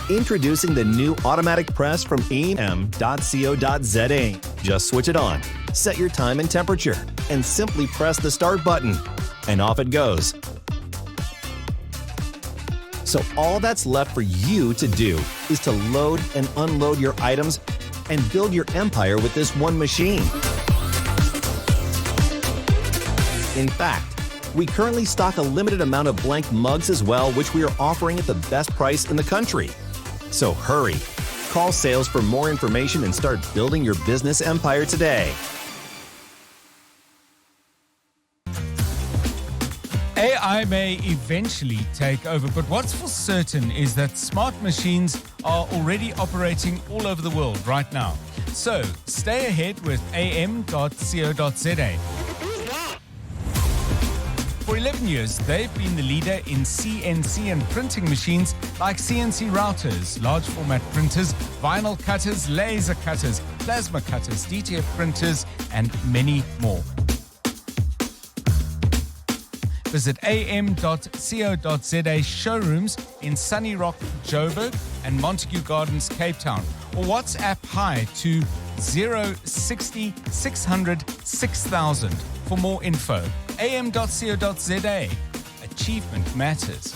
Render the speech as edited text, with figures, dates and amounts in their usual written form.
Introducing the new automatic press from am.co.za. Just switch it on, set your time and temperature, and simply press the start button. And off it goes. So all that's left for you to do is to load and unload your items and build your empire with this one machine. In fact, we currently stock a limited amount of blank mugs as well, which we are offering at the best price in the country. So hurry, call sales for more information and start building your business empire today. AI may eventually take over, but what's for certain is that smart machines are already operating all over the world right now. So stay ahead with am.co.za. For 11 years, they've been the leader in CNC and printing machines like CNC routers, large format printers, vinyl cutters, laser cutters, plasma cutters, DTF printers, and many more. Visit am.co.za showrooms in Sunny Rock, Joburg, and Montague Gardens, Cape Town, or WhatsApp hi to 060 600 6000 for more info. am.co.za. Achievement matters.